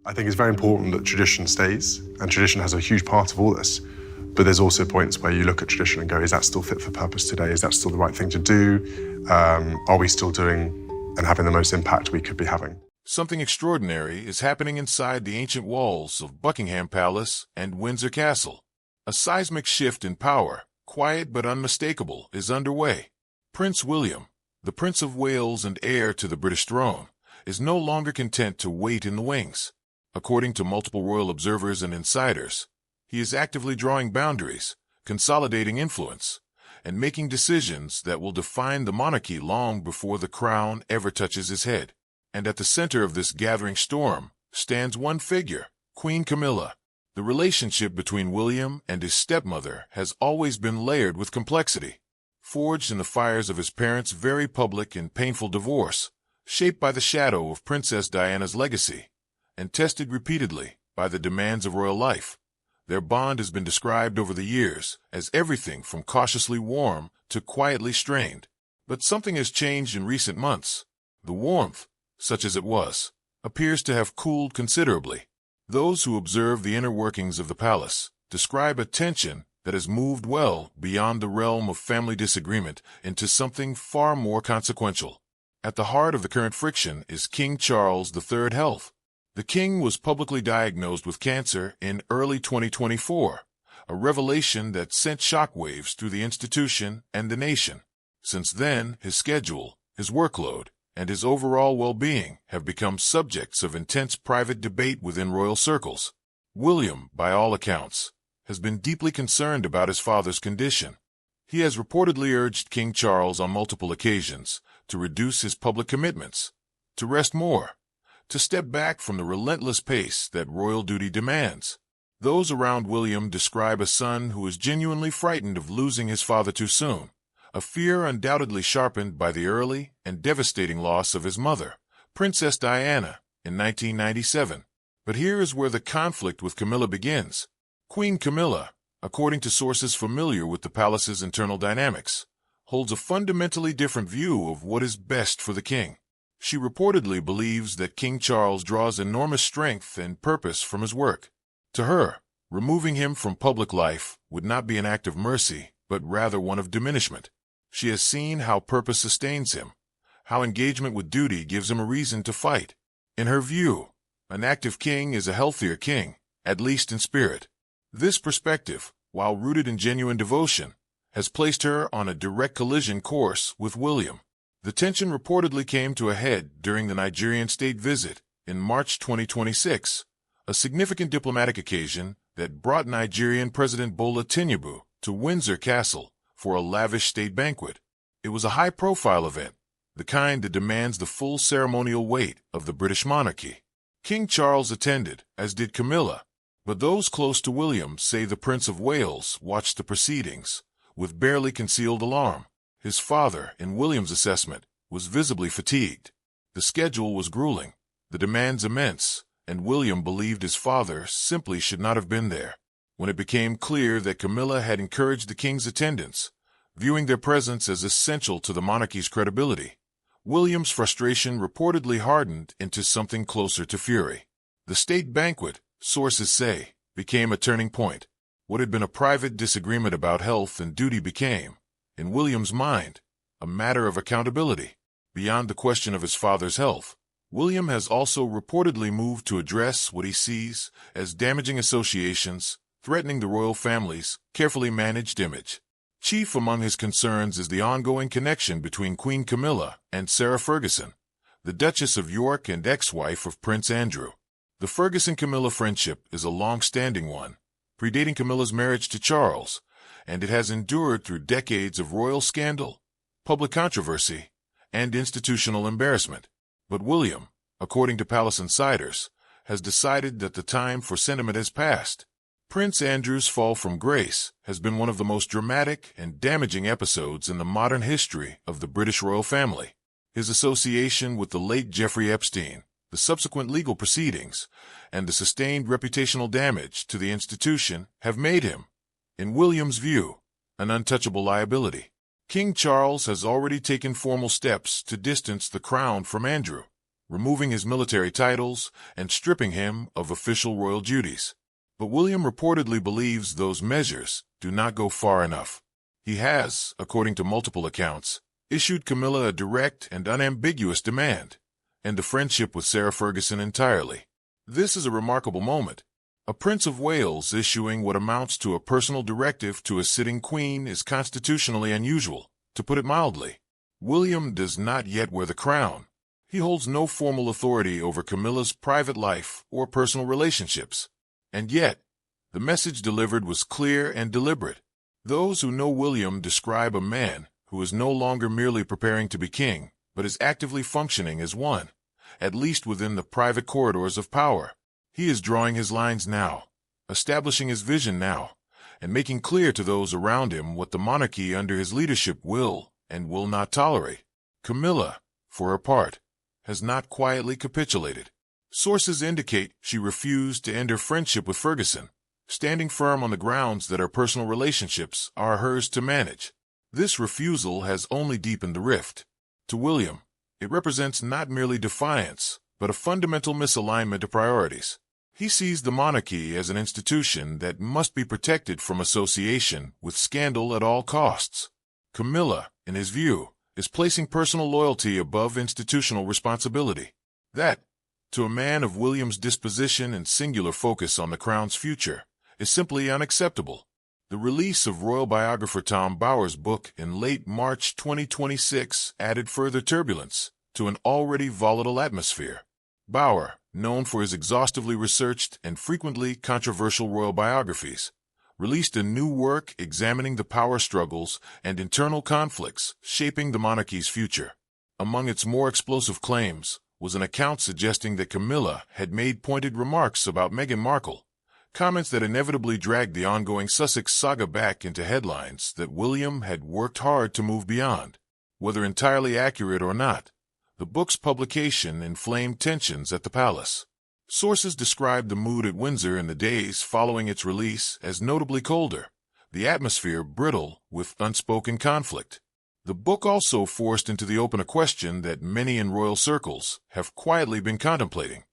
I think it's very important that tradition stays, and tradition has a huge part of all this. But there's also points where you look at tradition and go, is that still fit for purpose today? Is that still the right thing to do? Are we still doing and having the most impact we could be having? Something extraordinary is happening inside the ancient walls of Buckingham Palace and Windsor Castle. A seismic shift in power, quiet but unmistakable, is underway. Prince William, the Prince of Wales and heir to the British throne, is no longer content to wait in the wings. According to multiple royal observers and insiders, he is actively drawing boundaries, consolidating influence, and making decisions that will define the monarchy long before the crown ever touches his head. And at the center of this gathering storm stands one figure, Queen Camilla. The relationship between William and his stepmother has always been layered with complexity. Forged in the fires of his parents' very public and painful divorce, shaped by the shadow of Princess Diana's legacy, and tested repeatedly by the demands of royal life, their bond has been described over the years as everything from cautiously warm to quietly strained. But something has changed in recent months. The warmth, such as it was, appears to have cooled considerably. Those who observe the inner workings of the palace describe a tension that has moved well beyond the realm of family disagreement into something far more consequential. At the heart of the current friction is King Charles III's health. The king was publicly diagnosed with cancer in early 2024, a revelation that sent shockwaves through the institution and the nation. Since then, his schedule, his workload, and his overall well-being have become subjects of intense private debate within royal circles. William, by all accounts, has been deeply concerned about his father's condition. He has reportedly urged King Charles on multiple occasions to reduce his public commitments, to rest more, to step back from the relentless pace that royal duty demands. Those around William describe a son who is genuinely frightened of losing his father too soon, a fear undoubtedly sharpened by the early and devastating loss of his mother, Princess Diana, in 1997. But here is where the conflict with Camilla begins. Queen Camilla, according to sources familiar with the palace's internal dynamics, holds a fundamentally different view of what is best for the king. She reportedly believes that King Charles draws enormous strength and purpose from his work. To her, removing him from public life would not be an act of mercy, but rather one of diminishment. She has seen how purpose sustains him, how engagement with duty gives him a reason to fight. In her view, an active king is a healthier king, at least in spirit. This perspective, while rooted in genuine devotion, has placed her on a direct collision course with William. The tension reportedly came to a head during the Nigerian state visit in March 2026, a significant diplomatic occasion that brought Nigerian President Bola Tinubu to Windsor Castle for a lavish state banquet. It was a high-profile event, the kind that demands the full ceremonial weight of the British monarchy. King Charles attended, as did Camilla, but those close to William say the Prince of Wales watched the proceedings with barely concealed alarm. His father, in William's assessment, was visibly fatigued. The schedule was grueling, the demands immense, and William believed his father simply should not have been there. When it became clear that Camilla had encouraged the king's attendance, viewing their presence as essential to the monarchy's credibility, William's frustration reportedly hardened into something closer to fury. The state banquet, sources say, became a turning point. What had been a private disagreement about health and duty became, in William's mind, a matter of accountability. Beyond the question of his father's health, William has also reportedly moved to address what he sees as damaging associations threatening the royal family's carefully managed image. Chief among his concerns is the ongoing connection between Queen Camilla and Sarah Ferguson, the Duchess of York and ex-wife of Prince Andrew. The Ferguson-Camilla friendship is a long-standing one, predating Camilla's marriage to Charles, and it has endured through decades of royal scandal, public controversy, and institutional embarrassment. But William, according to palace insiders, has decided that the time for sentiment has passed. Prince Andrew's fall from grace has been one of the most dramatic and damaging episodes in the modern history of the British royal family. His association with the late Jeffrey Epstein, the subsequent legal proceedings, and the sustained reputational damage to the institution have made him, in William's view, an untouchable liability. King Charles has already taken formal steps to distance the crown from Andrew. removing his military titles and stripping him of official royal duties. But William reportedly believes those measures do not go far enough. He has, according to multiple accounts, issued Camilla a direct and unambiguous demand, and the friendship with Sarah Ferguson entirely. This is a remarkable moment. A Prince of Wales issuing what amounts to a personal directive to a sitting queen is constitutionally unusual, to put it mildly. William does not yet wear the crown. He holds no formal authority over Camilla's private life or personal relationships. And yet, the message delivered was clear and deliberate. Those who know William describe a man who is no longer merely preparing to be king, but is actively functioning as one, at least within the private corridors of power. He is drawing his lines now, establishing his vision now, and making clear to those around him what the monarchy under his leadership will and will not tolerate. Camilla, for her part, has not quietly capitulated. Sources indicate she refused to end her friendship with Ferguson, standing firm on the grounds that her personal relationships are hers to manage. This refusal has only deepened the rift. To William, it represents not merely defiance, but a fundamental misalignment of priorities. He sees the monarchy as an institution that must be protected from association with scandal at all costs. Camilla, in his view, is placing personal loyalty above institutional responsibility. That, to a man of William's disposition and singular focus on the crown's future, is simply unacceptable. The release of royal biographer Tom Bower's book in late March 2026 added further turbulence to an already volatile atmosphere. Bower, known for his exhaustively researched and frequently controversial royal biographies, released a new work examining the power struggles and internal conflicts shaping the monarchy's future. Among its more explosive claims was an account suggesting that Camilla had made pointed remarks about Meghan Markle, comments that inevitably dragged the ongoing Sussex saga back into headlines that William had worked hard to move beyond. Whether entirely accurate or not, the book's publication inflamed tensions at the palace. Sources described the mood at Windsor in the days following its release as notably colder, the atmosphere brittle with unspoken conflict. The book also forced into the open a question that many in royal circles have quietly been contemplating.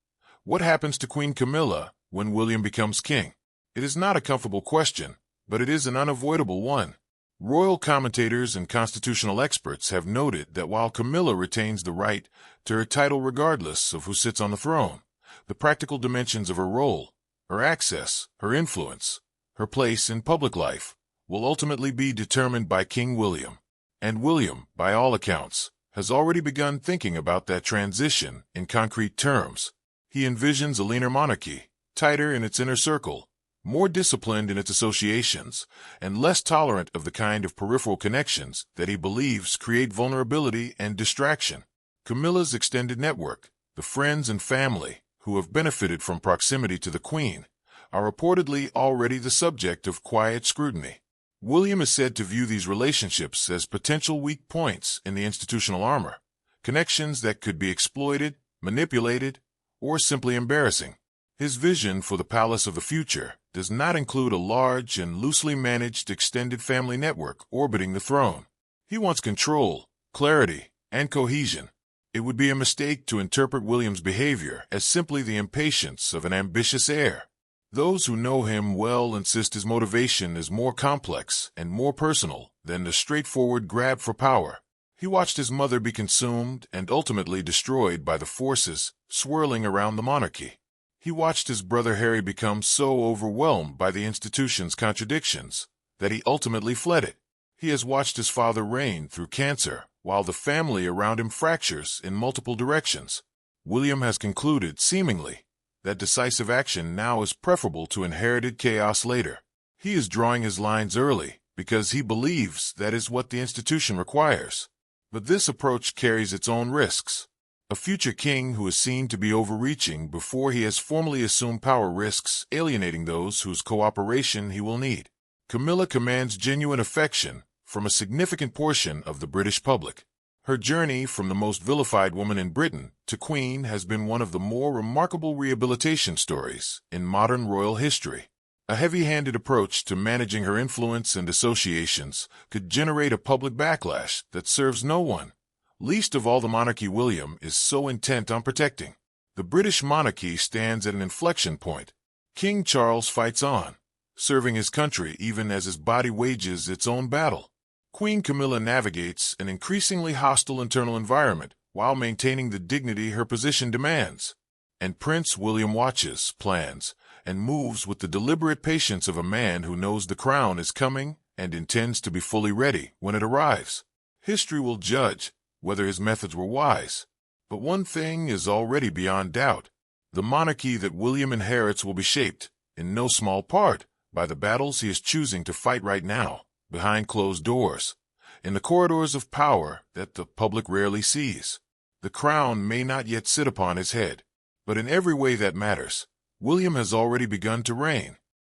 What happens to Queen Camilla when William becomes king? It is not a comfortable question, but it is an unavoidable one. Royal commentators and constitutional experts have noted that while Camilla retains the right to her title regardless of who sits on the throne, the practical dimensions of her role, her access, her influence, her place in public life, will ultimately be determined by King William. And William, by all accounts, has already begun thinking about that transition in concrete terms. He envisions a leaner monarchy, tighter in its inner circle, more disciplined in its associations, and less tolerant of the kind of peripheral connections that he believes create vulnerability and distraction. Camilla's extended network, the friends and family who have benefited from proximity to the Queen, are reportedly already the subject of quiet scrutiny. William is said to view these relationships as potential weak points in the institutional armor, connections that could be exploited, manipulated, or simply embarrassing. His vision for the palace of the future does not include a large and loosely managed extended family network orbiting the throne. He wants control, clarity, and cohesion. It would be a mistake to interpret William's behavior as simply the impatience of an ambitious heir. Those who know him well insist his motivation is more complex and more personal than the straightforward grab for power. He watched his mother be consumed and ultimately destroyed by the forces swirling around the monarchy. He watched his brother Harry become so overwhelmed by the institution's contradictions that he ultimately fled it. He has watched his father reign through cancer while the family around him fractures in multiple directions. William has concluded, seemingly, that decisive action now is preferable to inherited chaos later. He is drawing his lines early because he believes that is what the institution requires. But this approach carries its own risks. A future king who is seen to be overreaching before he has formally assumed power risks alienating those whose cooperation he will need. Camilla commands genuine affection from a significant portion of the British public. Her journey from the most vilified woman in Britain to queen has been one of the more remarkable rehabilitation stories in modern royal history. A heavy-handed approach to managing her influence and associations could generate a public backlash that serves no one, Least of all the monarchy William is so intent on protecting. The British monarchy stands at an inflection point. King Charles fights on, serving his country even as his body wages its own battle. Queen Camilla navigates an increasingly hostile internal environment while maintaining the dignity her position demands. And Prince William watches, plans, and moves with the deliberate patience of a man who knows the crown is coming and intends to be fully ready when it arrives. History will judge whether his methods were wise. But one thing is already beyond doubt. The monarchy that William inherits will be shaped, in no small part, by the battles he is choosing to fight right now, behind closed doors, in the corridors of power that the public rarely sees. The crown may not yet sit upon his head, but in every way that matters, William has already begun to reign.